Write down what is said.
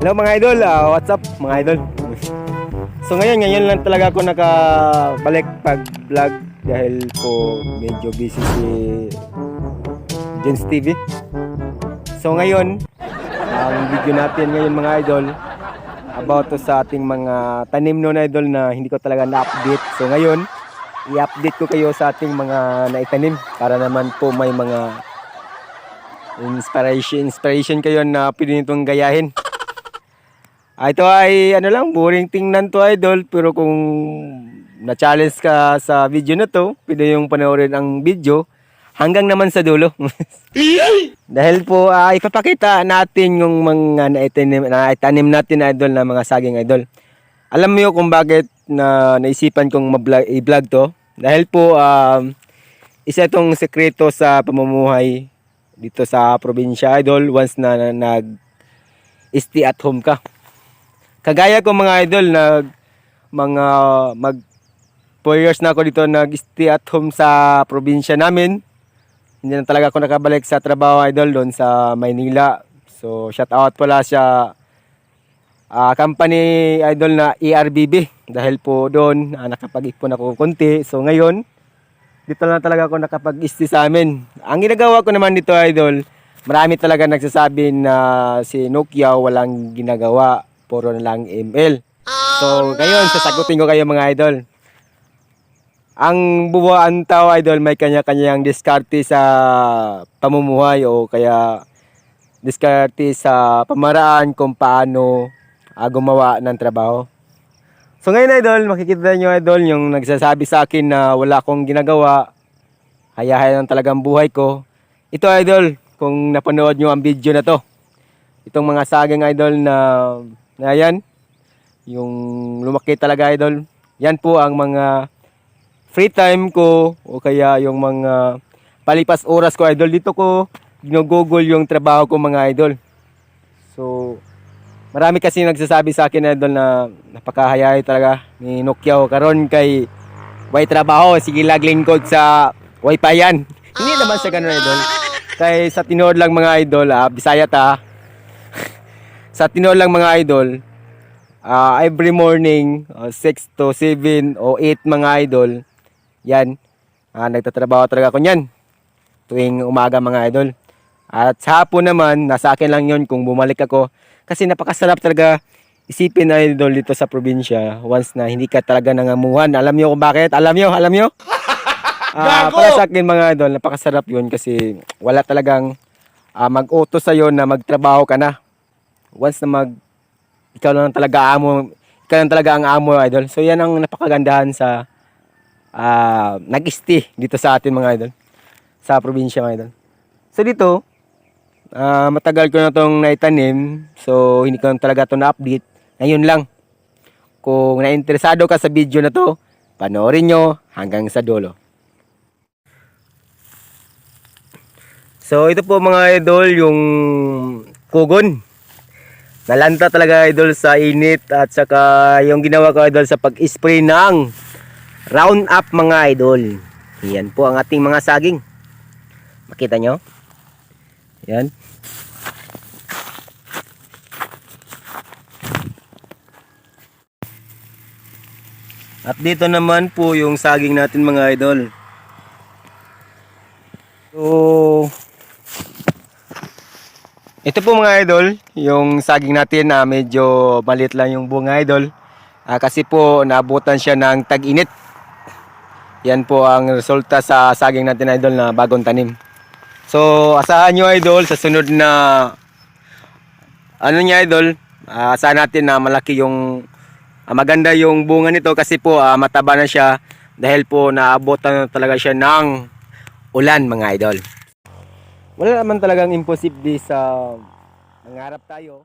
Hello mga idol, what's up mga idol? So ngayon lang talaga ako nakabalik pag-vlog dahil po medyo busy si Jens TV. So ngayon, ang video natin ngayon mga idol about to sa ating mga tanim noon idol na hindi ko talaga na-update. So ngayon, i-update ko kayo sa ating mga naitanim para naman po may mga inspiration kayo na pwede nitong gayahin. Ito ay ano lang, boring tingnan to idol, pero kung na-challenge ka sa video na to, pwede yung panoorin ang video hanggang naman sa dulo. Dahil po ipapakita natin yung mga naitanim natin idol na mga saging idol. Alam mo kung bakit naisipan kong i-vlog to? Dahil po isa itong sekreto sa pamumuhay dito sa probinsya idol once na nag-stay at home ka. Kagaya ko mga idol, mag 4 years na ako dito nag-stay at home sa probinsya namin. Hindi na talaga ako nakabalik sa trabaho idol doon sa Maynila. So shout out pala sa company idol na ERBB dahil po doon nakapag-ipon ako konti. So ngayon, dito na talaga ako nakapag-stay sa amin. Ang ginagawa ko naman dito idol, marami talaga nagsasabi na si Nokia walang ginagawa, puro na lang ML. So ngayon, sasagutin ko kayo mga idol. Ang bubuan tao idol may kanya-kanyang diskarte sa pamumuhay o kaya diskarte sa pamaraan kung paano gumawa ng trabaho. So ngayon idol, makikita nyo idol yung nagsasabi sa akin na wala akong ginagawa, hayahay lang talagang buhay ko. Ito idol, kung napanood nyo ang video na to, itong mga saging idol na yan, yung lumaki talaga idol, yan po ang mga free time ko o kaya yung mga palipas oras ko idol. Dito ko ginugugol yung trabaho ko mga idol. So marami kasi nagsasabi sa akin idol na napakahayay talaga ni Nokia karon kay way trabaho, sige laglingkod sa wifi yan. Hindi naman sa ganun idol. Kay sa tinood lang mga idol, Bisaya ta. Sa tinood lang mga idol, every morning 6 to 7 o 8 mga idol, yan, nagtatrabaho talaga ako niyan tuwing umaga mga idol. At sa hapon naman, nasa akin lang yon kung bumalik ako. Kasi napakasarap talaga isipin idol dito sa probinsya once na hindi ka talaga nangamuhan. Alam nyo kung bakit? Alam nyo? Para sa akin mga idol, napakasarap yun kasi wala talagang mag-utos sa'yo na magtrabaho ka na. Once na ikaw lang talaga ang amo idol. So yan ang napakagandahan sa nag-stay dito sa atin mga idol. Sa probinsya mga idol. So dito, matagal ko na itong naitanim. So hindi ko talaga ito na-update. Ngayon lang. Kung nainteresado ka sa video na to, panoorin nyo hanggang sa dulo. So ito po mga idol yung kugon. Nalanta talaga idol sa init at saka yung ginawa ko idol sa pag-spray ng Roundup mga idol. Yan po ang ating mga saging. Makita nyo? Yan. At dito naman po yung saging natin mga idol. So ito po mga idol, yung saging natin na medyo maliit lang yung bunga idol. Kasi po naabutan siya ng tag-init. Yan po ang resulta sa saging natin idol na bagong tanim. So asahan nyo idol sa sunod na niya idol, asahan natin na malaki yung maganda yung bunga nito kasi po mataba na siya dahil po naabutan na talaga siya ng ulan mga idol. Wala naman talagang imposible sa mangarap tayo.